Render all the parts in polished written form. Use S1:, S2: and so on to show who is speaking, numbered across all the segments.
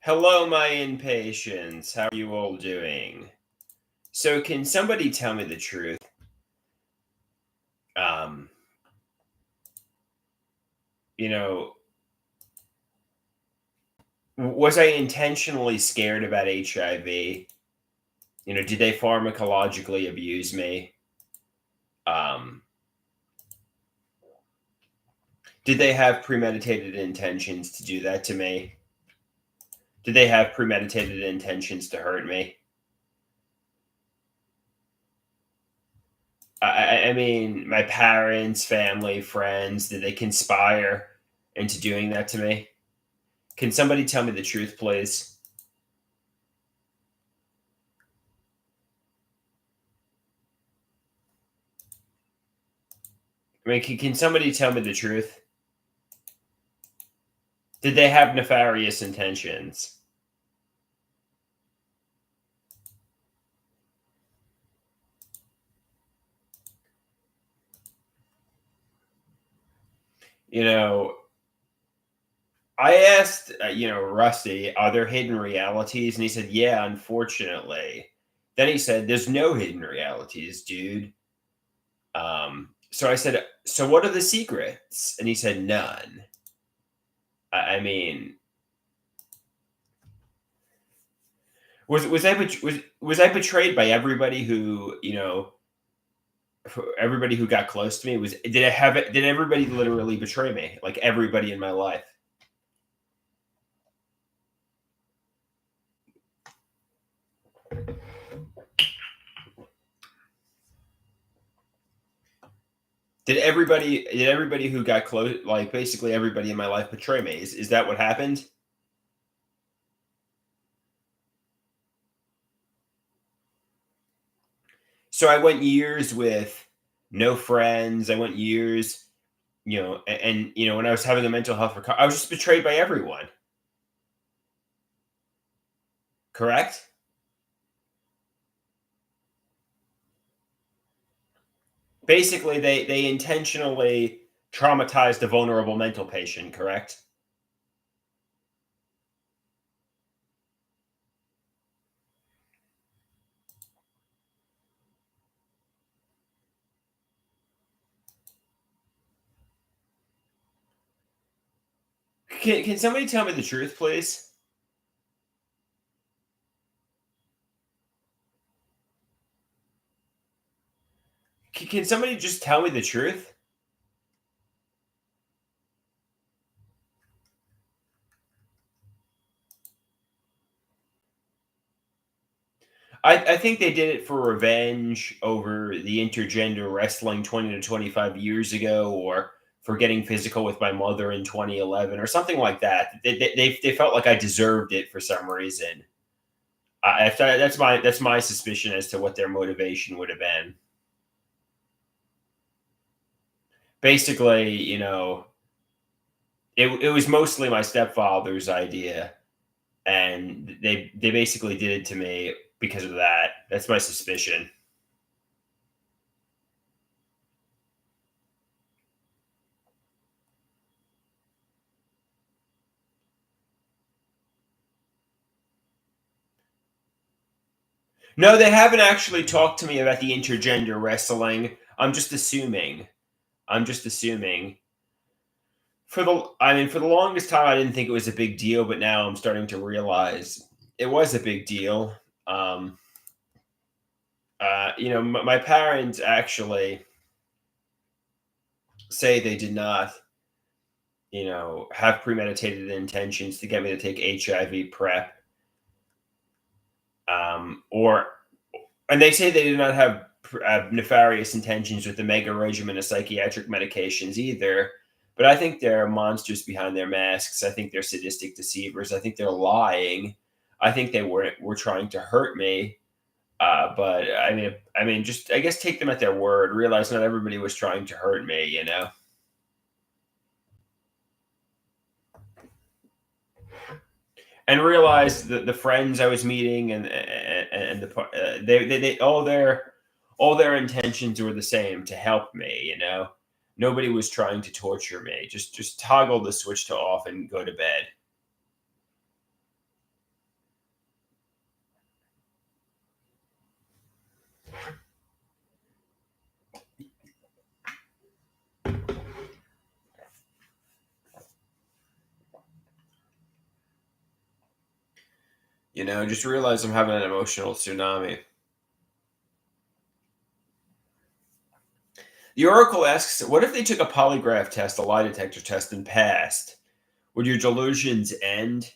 S1: Hello, my impatiens. How are you all doing? So, can somebody tell me the truth? Um, you know, was I intentionally scared about HIV? Did they pharmacologically abuse me? Um, did they have premeditated intentions to do that to me? Did they have premeditated intentions to hurt me? I mean, my parents, family, friends, did they conspire into doing that to me? Can somebody tell me the truth, please? I mean, can somebody tell me the truth? Did they have nefarious intentions? You know, I asked, Rusty, are there hidden realities? And he said, yeah, unfortunately. Then he said, there's no hidden realities, dude. So I said, so what are the secrets? And he said, none. I mean, was I betrayed by everybody who everybody who got close to me? Did everybody literally betray me? Like everybody in my life? Did everybody who got close, like basically everybody in my life, betray me? Is that what happened? So I went years with no friends. I went years, and when I was having a mental health recovery, I was just betrayed by everyone. Correct? Basically, they intentionally traumatized a vulnerable mental patient. Correct? Can somebody tell me the truth, please? Can somebody just tell me the truth? I think they did it for revenge over the intergender wrestling 20 to 25 years ago, or for getting physical with my mother in 2011, or something like that. They felt like I deserved it for some reason. That's my suspicion as to what their motivation would have been. Basically, it was mostly my stepfather's idea, and they basically did it to me because of that. That's my suspicion. No, they haven't actually talked to me about the intergender wrestling. I'm just assuming. For the longest time, I didn't think it was a big deal, but now I'm starting to realize it was a big deal. Um, my parents actually say they did not, have premeditated intentions to get me to take HIV prep, or and they say they did not have nefarious intentions with the mega regimen of psychiatric medications either. But I think they're monsters behind their masks. I think they're sadistic deceivers. I think they're lying. I think they were trying to hurt me. But I mean, just I guess take them at their word. Realize not everybody was trying to hurt me. And realize the friends I was meeting and they all their intentions were the same, to help me. Nobody was trying to torture me. Just toggle the switch to off and go to bed. Just realize I'm having an emotional tsunami. The Oracle asks, what if they took a polygraph test, a lie detector test, and passed? Would your delusions end?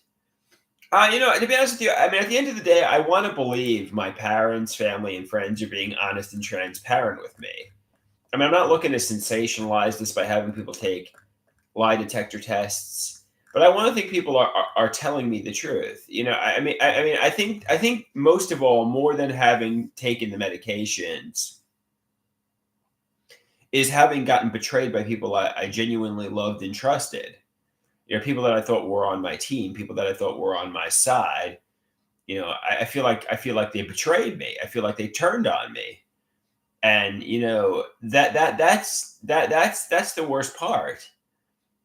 S1: To be honest with you, I mean, at the end of the day, I want to believe my parents, family, and friends are being honest and transparent with me. I mean, I'm not looking to sensationalize this by having people take lie detector tests, but I want to think people are telling me the truth. I think most of all, more than having taken the medications, is having gotten betrayed by people I genuinely loved and trusted. People that I thought were on my team, people that I thought were on my side. I feel like they betrayed me. I feel like they turned on me, and that's the worst part.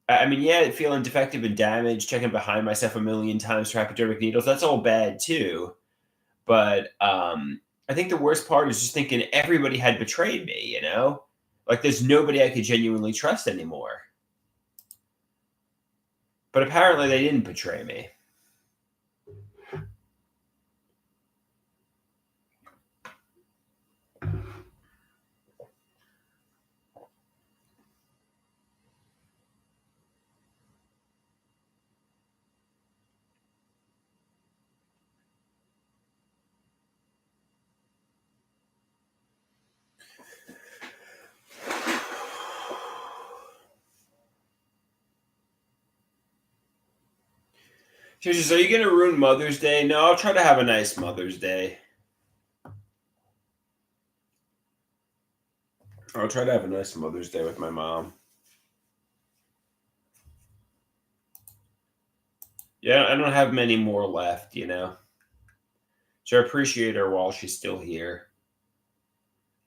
S1: I mean, yeah, feeling defective and damaged, checking behind myself a million times for hypodermic needles, that's all bad too. But I think the worst part is just thinking everybody had betrayed me. Like there's nobody I could genuinely trust anymore. But apparently they didn't betray me. She says, "Are you going to ruin Mother's Day?" No, I'll try to have a nice Mother's Day. I'll try to have a nice Mother's Day with my mom. Yeah, I don't have many more left. So I appreciate her while she's still here.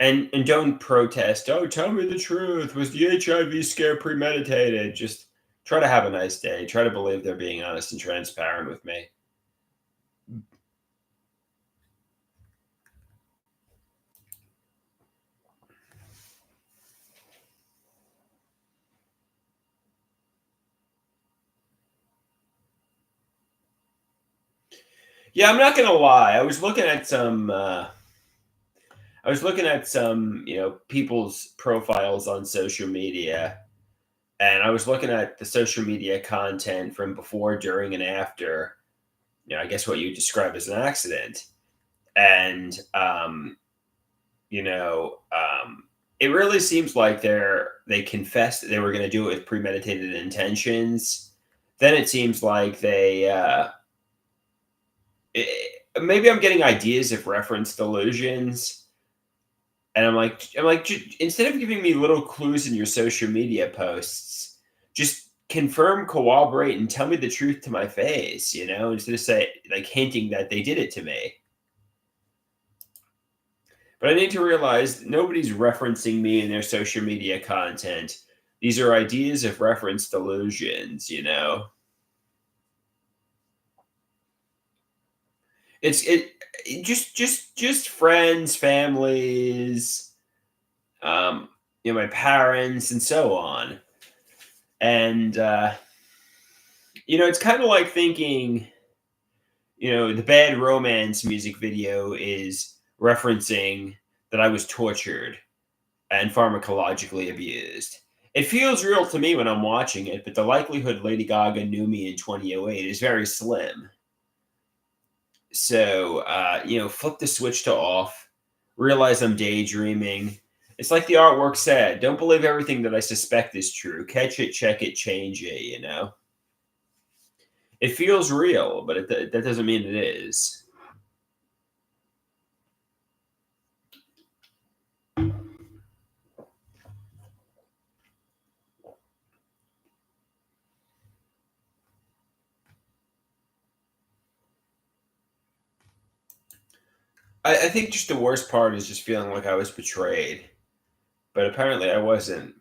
S1: And don't protest. Oh, tell me the truth. Was the HIV scare premeditated? Just try to have a nice day. Try to believe they're being honest and transparent with me. Yeah, I'm not gonna lie. I was looking at some people's profiles on social media, and I was looking at the social media content from before, during, and after. I guess what you describe as an accident, and you know, it really seems like they confessed that they were going to do it with premeditated intentions. Then it seems like maybe I'm getting ideas of reference delusions, and I'm like, instead of giving me little clues in your social media posts, just confirm, cooperate, and tell me the truth to my face. Instead of say like hinting that they did it to me. But I need to realize nobody's referencing me in their social media content. These are ideas of reference delusions. It's just friends, families, um, my parents, and so on. And it's kind of like thinking, the Bad Romance music video is referencing that I was tortured and pharmacologically abused. It feels real to me when I'm watching it, but the likelihood Lady Gaga knew me in 2008 is very slim. So, flip the switch to off, realize I'm daydreaming. It's like the artwork said, don't believe everything that I suspect is true. Catch it, check it, change it. It feels real, but that doesn't mean it is. I think just the worst part is just feeling like I was betrayed, but apparently I wasn't.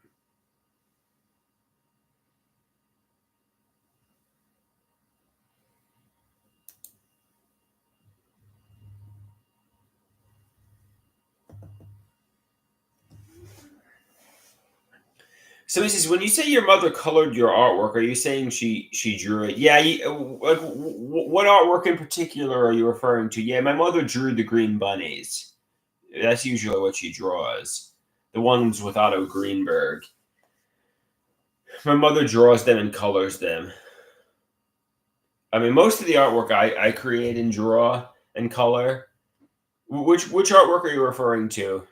S1: So he says, when you say your mother colored your artwork, are you saying she drew it? Yeah. Like, what artwork in particular are you referring to? Yeah, my mother drew the green bunnies. That's usually what she draws. The ones with Otto Greenberg. My mother draws them and colors them. I mean, most of the artwork I create and draw and color. Which artwork are you referring to?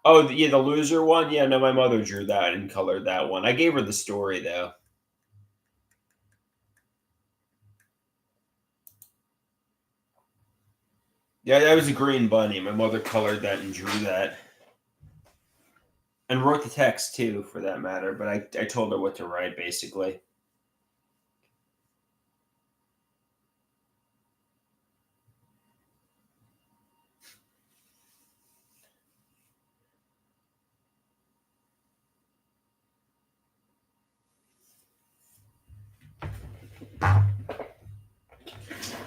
S1: Oh, yeah, the loser one. Yeah, no, my mother drew that and colored that one. I gave her the story though. Yeah, that was a green bunny. My mother colored that and drew that, and wrote the text too, for that matter. But I told her what to write basically.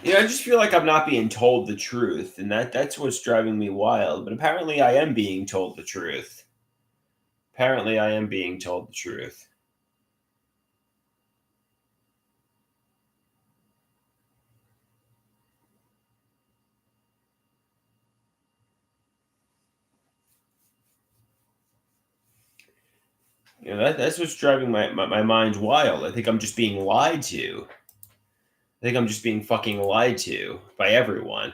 S1: I just feel like I'm not being told the truth, and that's what's driving me wild. But apparently, I am being told the truth. Apparently, I am being told the truth. That's what's driving my mind wild. I think I'm just being lied to. I think I'm just being fucking lied to by everyone.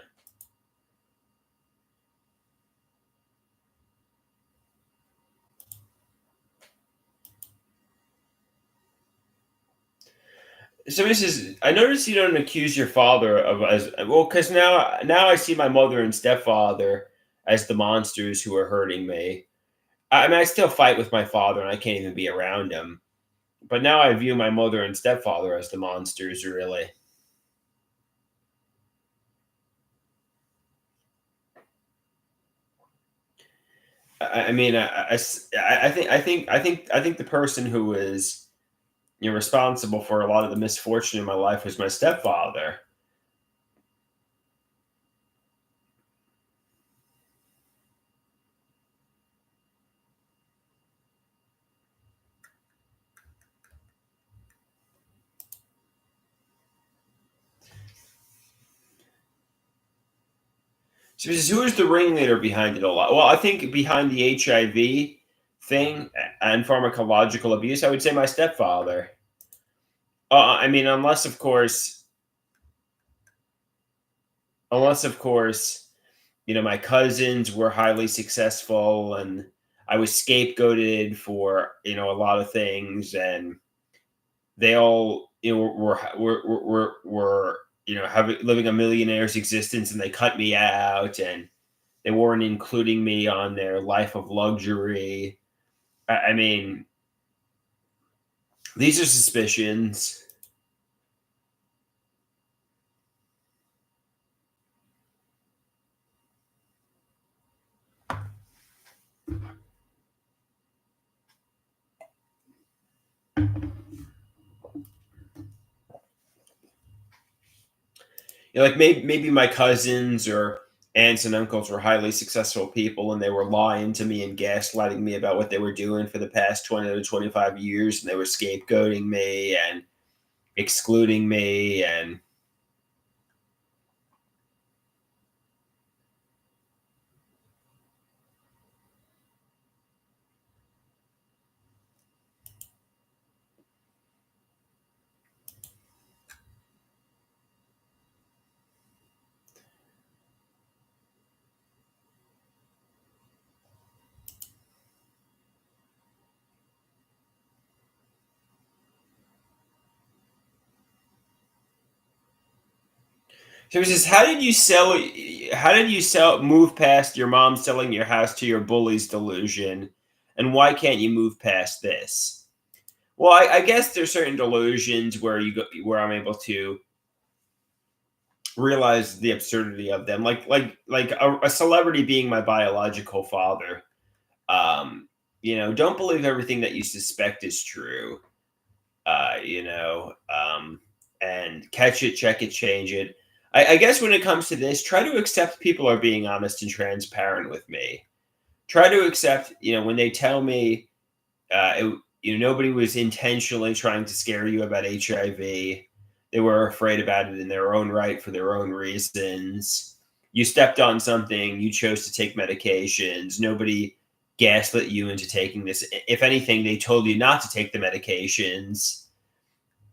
S1: So this is. I notice you don't accuse your father of as well, because now I see my mother and stepfather as the monsters who are hurting me. I mean, I still fight with my father, and I can't even be around him. But now I view my mother and stepfather as the monsters, really. I mean, I think the person who is responsible for a lot of the misfortune in my life was my stepfather. So this is, who is the ringleader behind it a lot? Well, I think behind the HIV thing and pharmacological abuse, I would say my stepfather. I mean, unless of course, my cousins were highly successful, and I was scapegoated for a lot of things, and they all were having living a millionaire's existence, and they cut me out, and they weren't including me on their life of luxury. I mean, these are suspicions. Like maybe my cousins or aunts and uncles were highly successful people, and they were lying to me and gaslighting me about what they were doing for the past 20 to 25 years, and they were scapegoating me and excluding me. And so he says, move past your mom selling your house to your bully's delusion, and why can't you move past this? Well, I guess there's certain delusions where I'm able to realize the absurdity of them, like a celebrity being my biological father. Don't believe everything that you suspect is true. And catch it, check it, change it. I guess when it comes to this, try to accept people are being honest and transparent with me. Try to accept, when they tell me Nobody was intentionally trying to scare you about HIV. They were afraid about it in their own right for their own reasons. You stepped on something, you chose to take medications. Nobody gaslit you into taking this. If anything, they told you not to take the medications,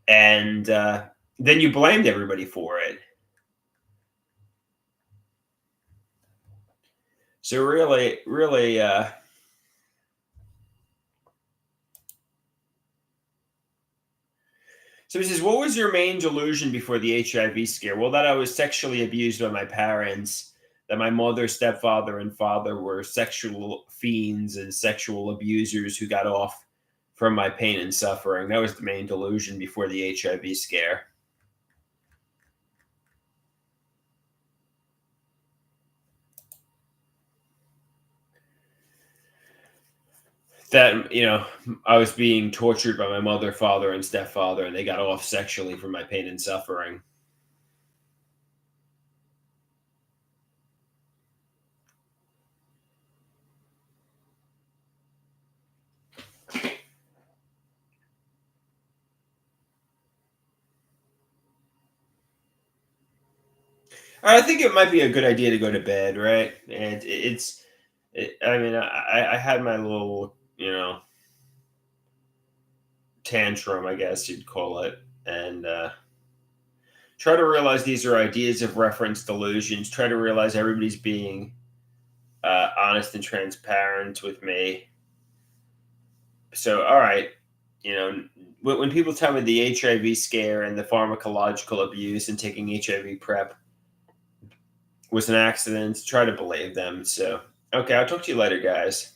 S1: and then you blamed everybody for it. So really, really, so he says, what was your main delusion before the HIV scare? Well, that I was sexually abused by my parents, that my mother, stepfather, and father were sexual fiends and sexual abusers who got off from my pain and suffering. That was the main delusion before the HIV scare. That, I was being tortured by my mother, father, and stepfather, and they got off sexually from my pain and suffering. I think it might be a good idea to go to bed, right? And I mean, I had my little, tantrum, I guess you'd call it, and try to realize these are ideas of reference delusions. Try to realize everybody's being honest and transparent with me. So, all right, you know, when people tell me the HIV scare and the pharmacological abuse and taking HIV prep was an accident, try to believe them. So, okay, I'll talk to you later, guys.